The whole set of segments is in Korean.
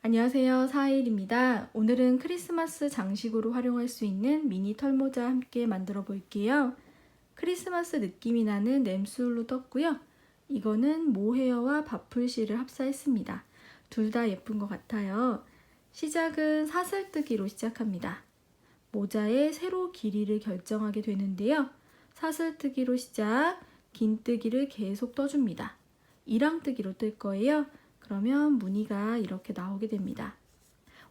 안녕하세요. 사하일입니다. 오늘은 크리스마스 장식으로 활용할 수 있는 미니 털모자 함께 만들어 볼게요. 크리스마스 느낌이 나는 램술로 떴고요. 이거는 모헤어와 바풀실을 합사했습니다. 둘 다 예쁜 것 같아요. 시작은 사슬뜨기로 시작합니다. 모자의 세로 길이를 결정하게 되는데요. 사슬뜨기로 시작, 긴뜨기를 계속 떠줍니다. 이랑뜨기로 뜰 거예요. 그러면 무늬가 이렇게 나오게 됩니다.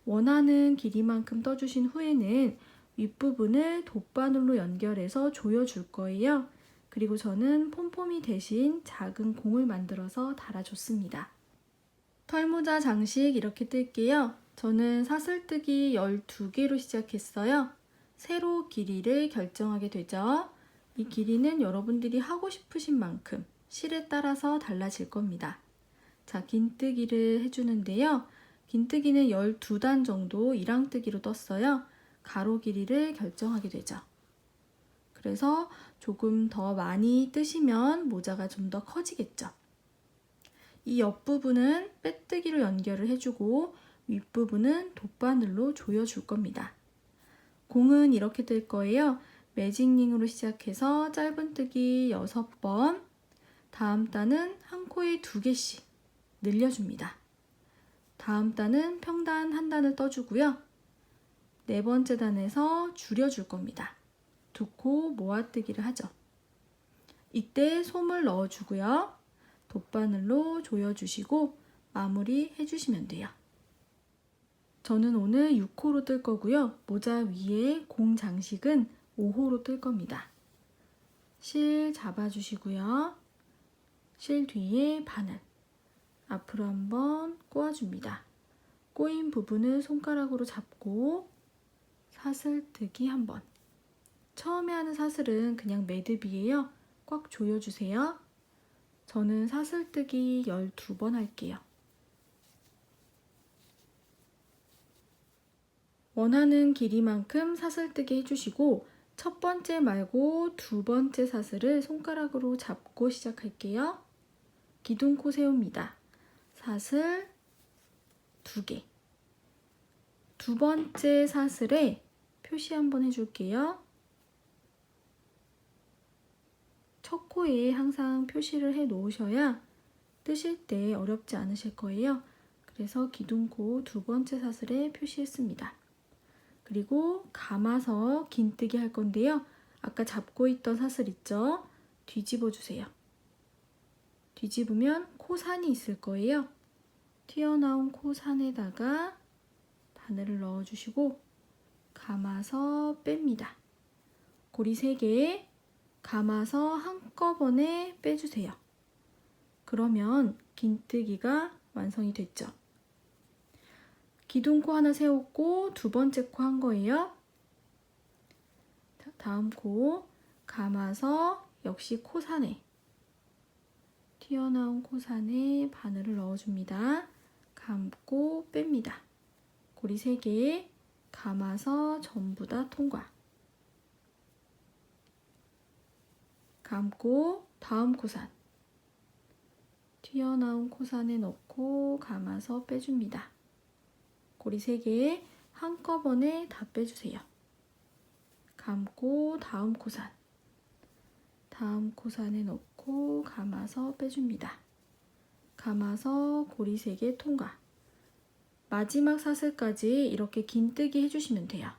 원하는 길이만큼 떠주신 후에는 윗부분을 돗바늘로 연결해서 조여줄 거예요. 그리고 저는 폼폼이 대신 작은 공을 만들어서 달아줬습니다. 털모자 장식 이렇게 뜰게요. 저는 사슬뜨기 12개로 시작했어요. 세로 길이를 결정하게 되죠. 이 길이는 여러분들이 하고 싶으신 만큼 실에 따라서 달라질 겁니다. 자, 긴뜨기를 해주는데요. 긴뜨기는 12단 정도 이랑뜨기로 떴어요. 가로 길이를 결정하게 되죠. 그래서 조금 더 많이 뜨시면 모자가 좀 더 커지겠죠. 이 옆부분은 빼뜨기로 연결을 해주고 윗부분은 돗바늘로 조여줄 겁니다. 공은 이렇게 뜰 거예요. 매직링으로 시작해서 짧은뜨기 6번, 다음 단은 한 코에 2개씩 늘려줍니다. 다음 단은 평단 한 단을 떠주고요. 네 번째 단에서 줄여줄 겁니다. 2코 모아뜨기를 하죠. 이때 솜을 넣어주고요. 돗바늘로 조여주시고 마무리 해주시면 돼요. 저는 오늘 6호로 뜰 거고요. 모자 위에 공 장식은 5호로 뜰 겁니다. 실 잡아주시고요. 실 뒤에 바늘. 앞으로 한번 꼬아줍니다. 꼬인 부분을 손가락으로 잡고 사슬뜨기 한번. 처음에 하는 사슬은 그냥 매듭이에요. 꽉 조여주세요. 저는 사슬뜨기 12번 할게요. 원하는 길이만큼 사슬뜨기 해주시고 첫 번째 말고 두 번째 사슬을 손가락으로 잡고 시작할게요. 기둥코 세웁니다. 사슬 2개. 두 번째 사슬에 표시 한번 해줄게요. 첫 코에 항상 표시를 해 놓으셔야 뜨실 때 어렵지 않으실 거예요. 그래서 기둥코 두 번째 사슬에 표시했습니다. 그리고 감아서 긴뜨기 할 건데요. 아까 잡고 있던 사슬 있죠? 뒤집어 주세요. 뒤집으면 코산이 있을 거예요. 튀어나온 코산에다가 바늘을 넣어주시고 감아서 뺍니다. 고리 3개 감아서 한꺼번에 빼주세요. 그러면 긴뜨기가 완성이 됐죠. 기둥코 하나 세웠고 두 번째 코 한 거예요. 다음 코 감아서 역시 코산에 튀어나온 코산에 바늘을 넣어줍니다. 감고 뺍니다. 고리 3개 감아서 전부 다 통과. 감고 다음 코산 튀어나온 코산에 넣고 감아서 빼줍니다. 고리 3개 한꺼번에 다 빼주세요. 감고 다음 코산에 넣고 감아서 빼줍니다. 감아서 고리 3개 통과. 마지막 사슬까지 이렇게 긴뜨기 해주시면 돼요.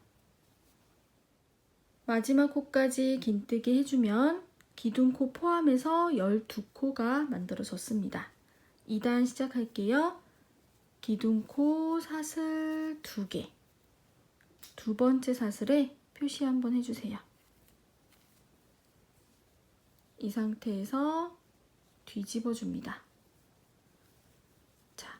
마지막 코까지 긴뜨기 해주면 기둥코 포함해서 12코가 만들어졌습니다. 2단 시작할게요. 기둥코 사슬 2개. 두 번째 사슬에 표시 한번 해주세요. 이 상태에서 뒤집어 줍니다. 자,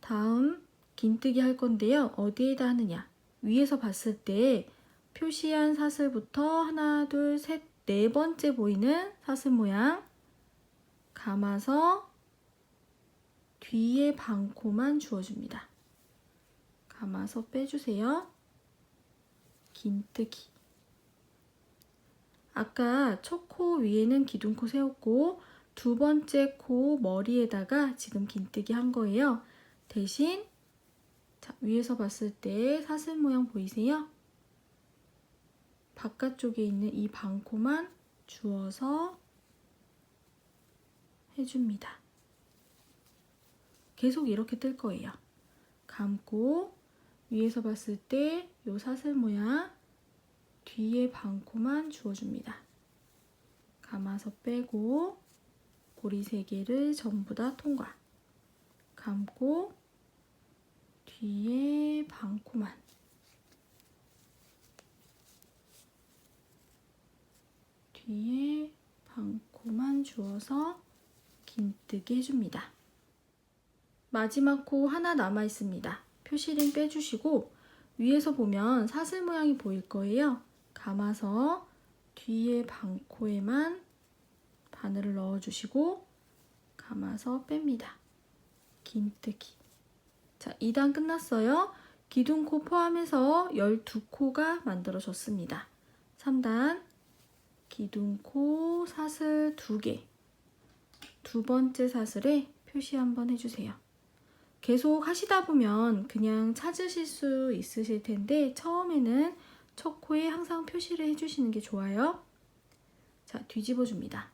다음 긴뜨기 할 건데요. 어디에다 하느냐? 위에서 봤을 때 표시한 사슬부터 하나, 둘, 셋, 네 번째 보이는 사슬 모양 감아서 뒤에 반코만 주어줍니다. 감아서 빼주세요. 긴뜨기. 아까 첫 코 위에는 기둥코 세웠고 두 번째 코 머리에다가 지금 긴뜨기 한 거예요. 대신 자, 위에서 봤을 때 사슬 모양 보이세요? 바깥쪽에 있는 이 반코만 주어서 해줍니다. 계속 이렇게 뜰 거예요. 감고 위에서 봤을 때 이 사슬 모양 뒤에 반코만 주어줍니다. 감아서 빼고 고리 3개를 전부 다 통과. 감고 뒤에 반코만. 뒤에 반코만 주어서 긴뜨기 해줍니다. 마지막 코 하나 남아 있습니다. 표시링 빼주시고 위에서 보면 사슬 모양이 보일 거예요. 감아서 뒤에 반코에만 바늘을 넣어주시고 감아서 뺍니다. 긴뜨기. 자, 2단 끝났어요. 기둥코 포함해서 12코가 만들어졌습니다. 3단 기둥코 사슬 2개. 두 번째 사슬에 표시 한번 해주세요. 계속 하시다 보면 그냥 찾으실 수 있으실 텐데 처음에는 첫 코에 항상 표시를 해주시는 게 좋아요. 자, 뒤집어 줍니다.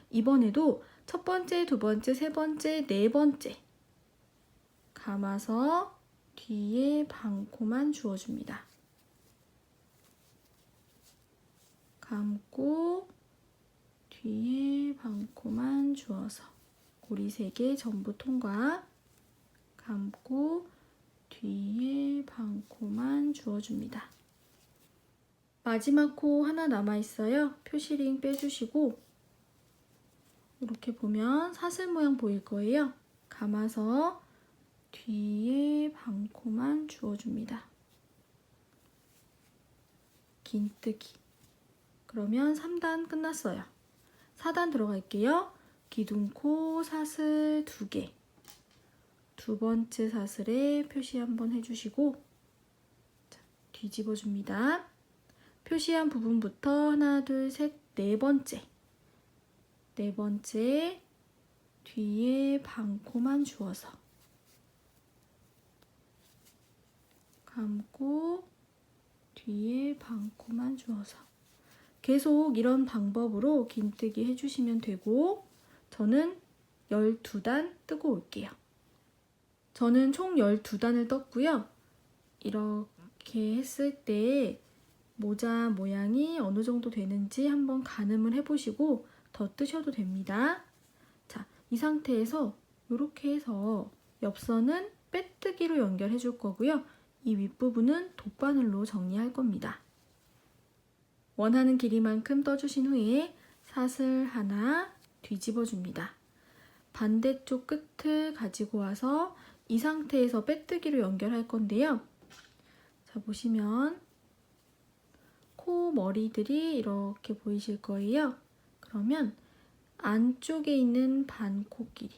이번에도 첫 번째, 두 번째, 세 번째, 네 번째 감아서 뒤에 반코만 주어줍니다. 감고 뒤에 반코만 주어서 고리 3개 전부 통과. 감고 뒤에 반코만 주어줍니다. 마지막 코 하나 남아 있어요. 표시링 빼주시고 이렇게 보면 사슬 모양 보일 거예요. 감아서 뒤에 반코만 주어줍니다. 긴뜨기. 그러면 3단 끝났어요. 4단 들어갈게요. 기둥코 사슬 2개. 두 번째 사슬에 표시 한번 해주시고 자, 뒤집어 줍니다. 표시한 부분부터 하나, 둘, 셋, 네 번째. 네 번째 뒤에 반코만 주어서 감고 뒤에 반코만 주어서 계속 이런 방법으로 긴뜨기 해주시면 되고 저는 12단 뜨고 올게요. 저는 총 12단을 떴고요. 이렇게 했을 때 모자 모양이 어느 정도 되는지 한번 가늠을 해보시고 더 뜨셔도 됩니다. 자, 이 상태에서 이렇게 해서 옆선은 빼뜨기로 연결해 줄 거고요. 이 윗부분은 돗바늘로 정리할 겁니다. 원하는 길이만큼 떠주신 후에 사슬 하나 뒤집어 줍니다. 반대쪽 끝을 가지고 와서 이 상태에서 빼뜨기로 연결할 건데요. 자, 보시면 코 머리들이 이렇게 보이실 거예요. 그러면 안쪽에 있는 반코 길이,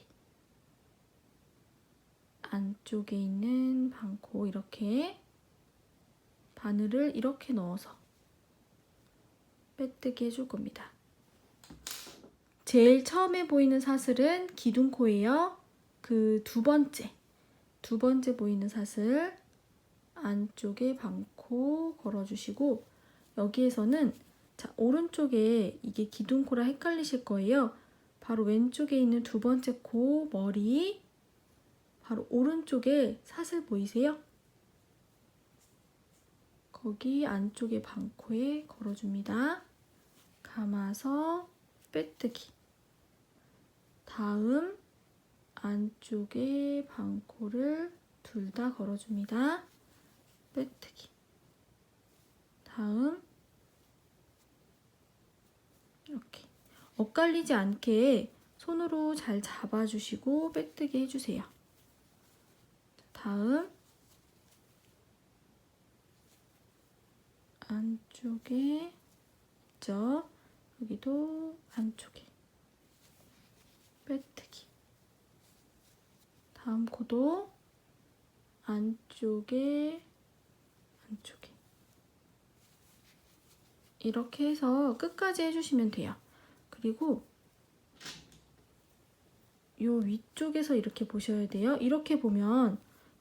안쪽에 있는 반코 이렇게 바늘을 이렇게 넣어서 빼뜨기 해줄 겁니다. 제일 처음에 보이는 사슬은 기둥코예요. 그 두 번째 보이는 사슬 안쪽에 반코 걸어주시고 여기에서는 자, 오른쪽에 이게 기둥코라 헷갈리실 거예요. 바로 왼쪽에 있는 두 번째 코 머리 바로 오른쪽에 사슬 보이세요? 거기 안쪽에 반코에 걸어줍니다. 감아서 빼뜨기. 다음 안쪽에 반코를 둘 다 걸어줍니다. 빼뜨기. 다음 이렇게 엇갈리지 않게 손으로 잘 잡아주시고 빼뜨기 해주세요. 다음 안쪽에 있죠? 여기도 안쪽에 빼뜨기. 다음 코도 안쪽에 이렇게 해서 끝까지 해주시면 돼요. 그리고 요 위쪽에서 이렇게 보셔야 돼요. 이렇게 보면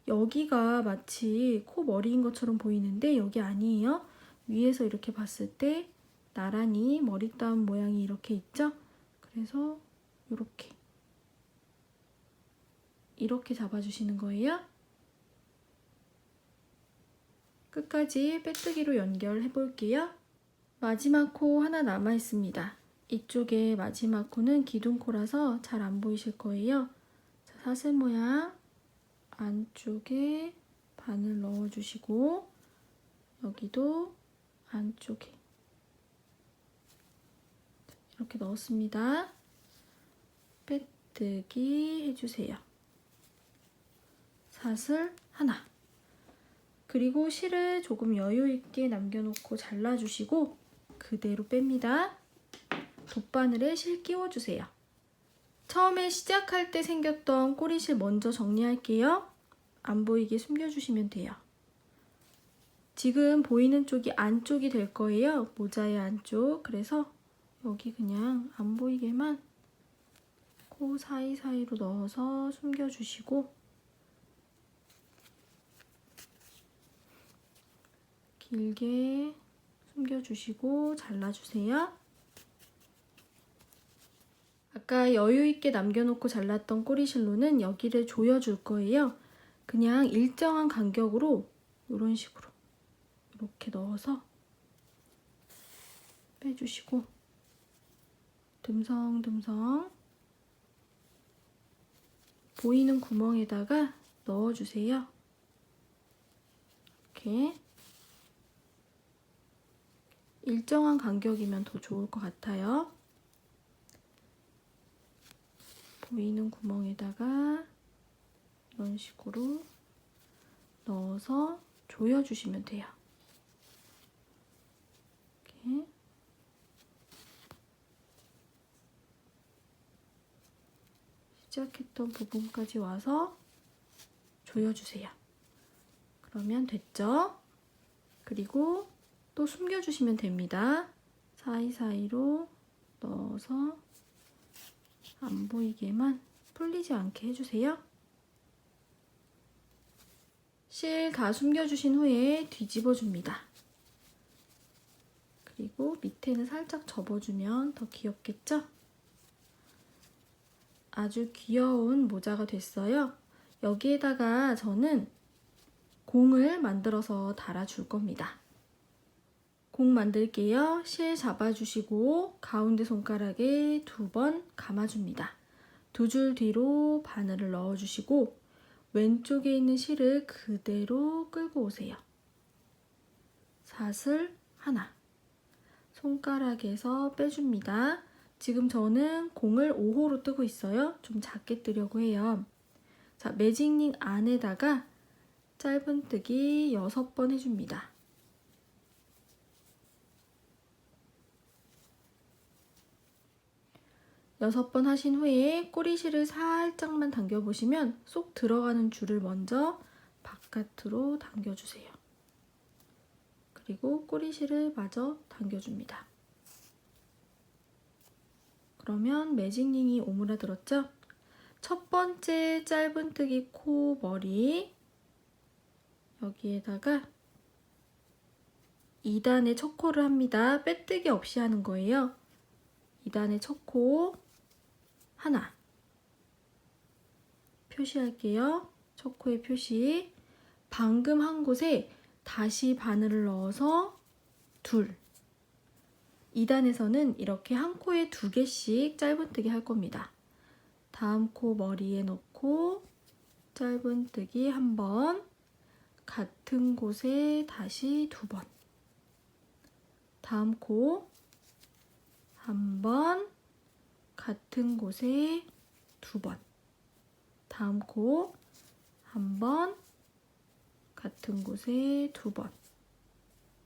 여기가 마치 코 머리인 것처럼 보이는데 여기 아니에요. 위에서 이렇게 봤을 때 나란히 머리 따은 모양이 이렇게 있죠? 그래서 이렇게 잡아주시는 거예요. 끝까지 빼뜨기로 연결해 볼게요. 마지막 코 하나 남아 있습니다. 이쪽에 마지막 코는 기둥코라서 잘 안 보이실 거예요. 자, 사슬 모양 안쪽에 바늘 넣어주시고 여기도 안쪽에 이렇게 넣었습니다. 빼뜨기 해주세요. 사슬 하나. 그리고 실을 조금 여유 있게 남겨놓고 잘라주시고 그대로 뺍니다. 돗바늘에 실 끼워주세요. 처음에 시작할 때 생겼던 꼬리실 먼저 정리할게요. 안 보이게 숨겨주시면 돼요. 지금 보이는 쪽이 안쪽이 될 거예요. 모자의 안쪽. 그래서 여기 그냥 안 보이게만 코 사이사이로 넣어서 숨겨주시고 길게 숨겨주시고 잘라주세요. 아까 여유있게 남겨놓고 잘랐던 꼬리실로는 여기를 조여줄 거예요. 그냥 일정한 간격으로 이런 식으로 이렇게 넣어서 빼주시고 듬성듬성 보이는 구멍에다가 넣어주세요. 이렇게 일정한 간격이면 더 좋을 것 같아요. 보이는 구멍에다가 이런 식으로 넣어서 조여주시면 돼요. 이렇게 시작했던 부분까지 와서 조여주세요. 그러면 됐죠? 그리고 또 숨겨주시면 됩니다. 사이사이로 넣어서 안 보이게만 풀리지 않게 해주세요. 실 다 숨겨주신 후에 뒤집어 줍니다. 그리고 밑에는 살짝 접어주면 더 귀엽겠죠? 아주 귀여운 모자가 됐어요. 여기에다가 저는 공을 만들어서 달아줄 겁니다. 공 만들게요. 실 잡아주시고 가운데 손가락에 2번 감아줍니다. 2줄 뒤로 바늘을 넣어주시고 왼쪽에 있는 실을 그대로 끌고 오세요. 사슬 하나. 손가락에서 빼줍니다. 지금 저는 공을 5호로 뜨고 있어요. 좀 작게 뜨려고 해요. 자, 매직링 안에다가 짧은뜨기 6번 해줍니다. 여섯 번 하신 후에 꼬리실을 살짝만 당겨보시면 쏙 들어가는 줄을 먼저 바깥으로 당겨주세요. 그리고 꼬리실을 마저 당겨줍니다. 그러면 매직링이 오므라들었죠? 첫 번째 짧은뜨기 코 머리 여기에다가 2단의 첫 코를 합니다. 빼뜨기 없이 하는 거예요. 2단의 첫 코 하나 표시할게요. 첫 코의 표시. 방금 한 곳에 다시 바늘을 넣어서 둘. 2단에서는 이렇게 한 코에 2개씩 짧은뜨기 할 겁니다. 다음 코 머리에 넣고 짧은뜨기 1번, 같은 곳에 다시 2번. 다음 코 1번, 같은 곳에 2번. 다음 코 1번, 같은 곳에 2번.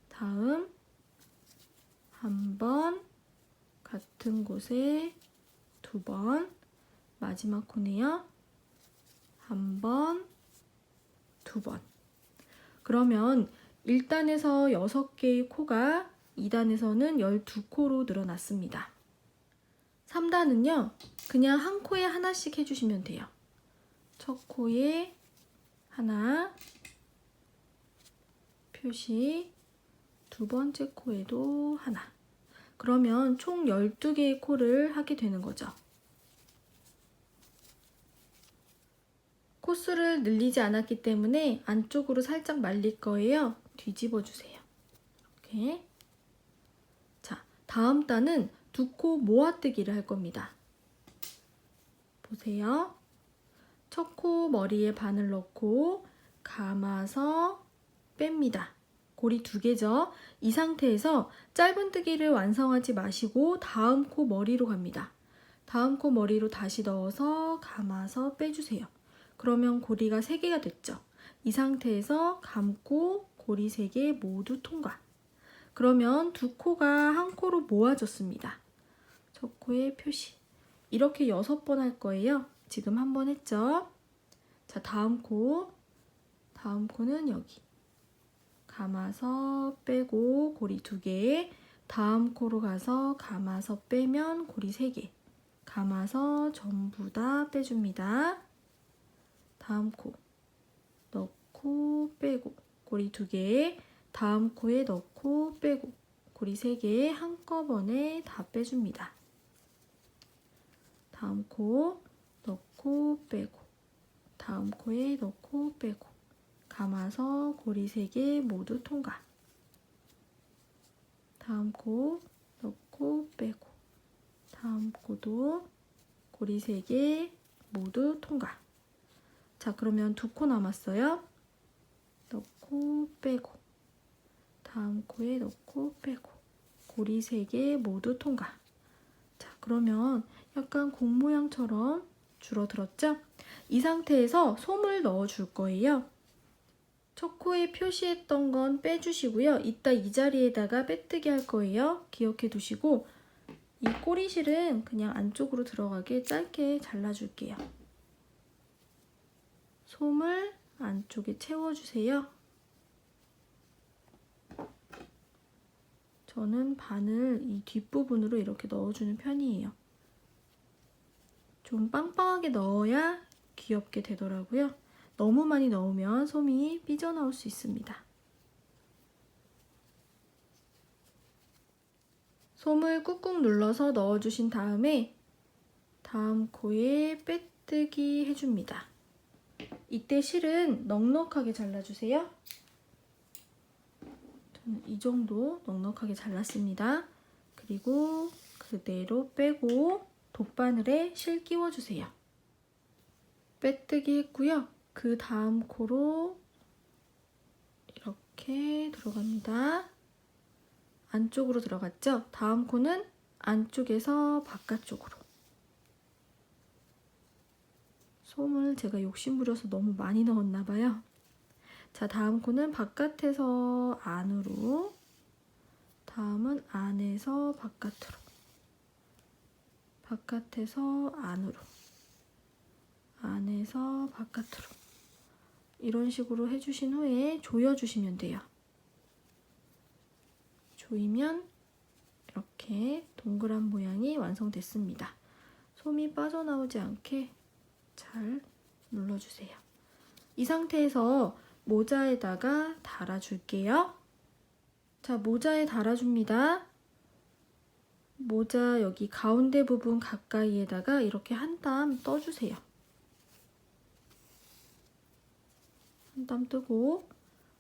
다음 1번, 같은 곳에 2번. 마지막 코네요. 1번, 2번. 그러면 1단에서 6개의 코가 2단에서는 12코로 늘어났습니다. 3단은요. 그냥 한 코에 하나씩 해주시면 돼요. 첫 코에 하나 표시, 두 번째 코에도 하나. 그러면 총 12개의 코를 하게 되는 거죠. 코수를 늘리지 않았기 때문에 안쪽으로 살짝 말릴 거예요. 뒤집어 주세요. 이렇게. 자, 다음 단은 두 코 모아뜨기를 할 겁니다. 보세요. 첫 코 머리에 바늘 넣고 감아서 뺍니다. 고리 2개죠. 이 상태에서 짧은뜨기를 완성하지 마시고 다음 코 머리로 갑니다. 다음 코 머리로 다시 넣어서 감아서 빼주세요. 그러면 고리가 3개가 됐죠. 이 상태에서 감고 고리 3개 모두 통과. 그러면 두 코가 한 코로 모아졌습니다. 첫 코의 표시. 이렇게 6번 할 거예요. 지금 한 번 했죠. 자, 다음 코는 여기. 감아서 빼고 고리 2개. 다음 코로 가서 감아서 빼면 고리 3개. 감아서 전부 다 빼줍니다. 다음 코 넣고 빼고 고리 2개. 다음 코에 넣고 빼고 고리 3개 한꺼번에 다 빼줍니다. 다음 코 넣고 빼고 다음 코에 넣고 빼고 감아서 고리 3개 모두 통과. 다음 코 넣고 빼고 다음 코도 고리 3개 모두 통과. 자, 그러면 두 코 남았어요. 넣고 빼고 다음 코에 넣고 빼고 고리 3개 모두 통과. 자, 그러면 약간 공 모양처럼 줄어들었죠? 이 상태에서 솜을 넣어 줄 거예요. 첫 코에 표시했던 건 빼주시고요. 이따 이 자리에다가 빼뜨기 할 거예요. 기억해 두시고 이 꼬리실은 그냥 안쪽으로 들어가게 짧게 잘라줄게요. 솜을 안쪽에 채워주세요. 저는 바늘 이 뒷부분으로 이렇게 넣어주는 편이에요. 좀 빵빵하게 넣어야 귀엽게 되더라고요. 너무 많이 넣으면 솜이 삐져나올 수 있습니다. 솜을 꾹꾹 눌러서 넣어주신 다음에 다음 코에 빼뜨기 해줍니다. 이때 실은 넉넉하게 잘라주세요. 저는 이 정도 넉넉하게 잘랐습니다. 그리고 그대로 빼고 돗바늘에 실 끼워주세요. 빼뜨기 했고요. 그 다음 코로 이렇게 들어갑니다. 안쪽으로 들어갔죠? 다음 코는 안쪽에서 바깥쪽으로. 솜을 제가 욕심부려서 너무 많이 넣었나 봐요. 자, 다음 코는 바깥에서 안으로, 다음은 안에서 바깥으로, 바깥에서 안으로, 안에서 바깥으로. 이런 식으로 해주신 후에 조여주시면 돼요. 조이면 이렇게 동그란 모양이 완성됐습니다. 솜이 빠져나오지 않게 잘 눌러주세요. 이 상태에서 모자에다가 달아줄게요. 자, 모자에 달아줍니다. 모자 여기 가운데 부분 가까이에다가 이렇게 한 땀 떠주세요. 한 땀 뜨고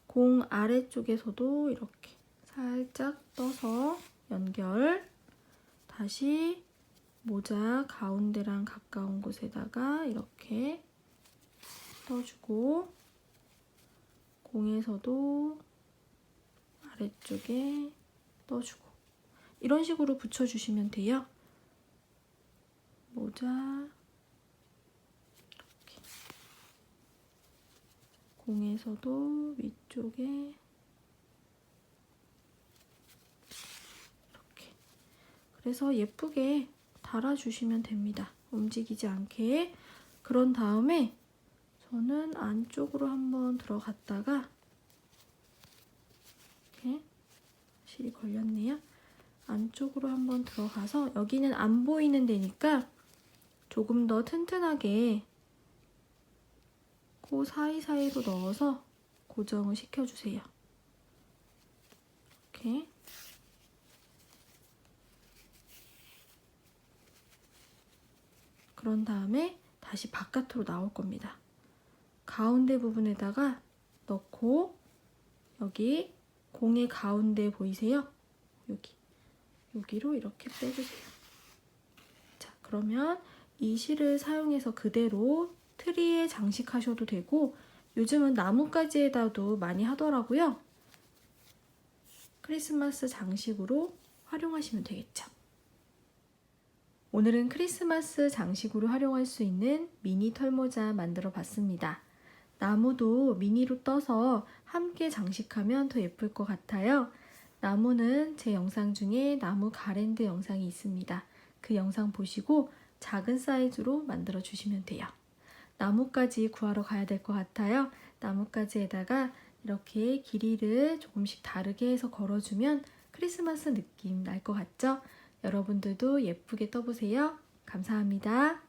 공 아래쪽에서도 이렇게 살짝 떠서 연결. 다시 모자 가운데랑 가까운 곳에다가 이렇게 떠주고 공에서도 아래쪽에 떠주고 이런 식으로 붙여주시면 돼요. 모자 이렇게 공에서도 위쪽에 이렇게 그래서 예쁘게 달아주시면 됩니다. 움직이지 않게. 그런 다음에 저는 안쪽으로 한번 들어갔다가 이렇게 실이 걸렸네요. 안쪽으로 한번 들어가서 여기는 안 보이는 데니까 조금 더 튼튼하게 코 사이사이로 넣어서 고정을 시켜주세요. 이렇게. 그런 다음에 다시 바깥으로 나올 겁니다. 가운데 부분에다가 넣고 여기 공의 가운데 보이세요? 여기로 이렇게 빼주세요. 자, 그러면 이 실을 사용해서 그대로 트리에 장식하셔도 되고 요즘은 나뭇가지에다도 많이 하더라고요. 크리스마스 장식으로 활용하시면 되겠죠. 오늘은 크리스마스 장식으로 활용할 수 있는 미니 털모자 만들어 봤습니다. 나무도 미니로 떠서 함께 장식하면 더 예쁠 것 같아요. 나무는 제 영상 중에 나무 가랜드 영상이 있습니다. 그 영상 보시고 작은 사이즈로 만들어 주시면 돼요. 나뭇가지 구하러 가야 될 것 같아요. 나뭇가지에다가 이렇게 길이를 조금씩 다르게 해서 걸어주면 크리스마스 느낌 날 것 같죠? 여러분들도 예쁘게 떠보세요. 감사합니다.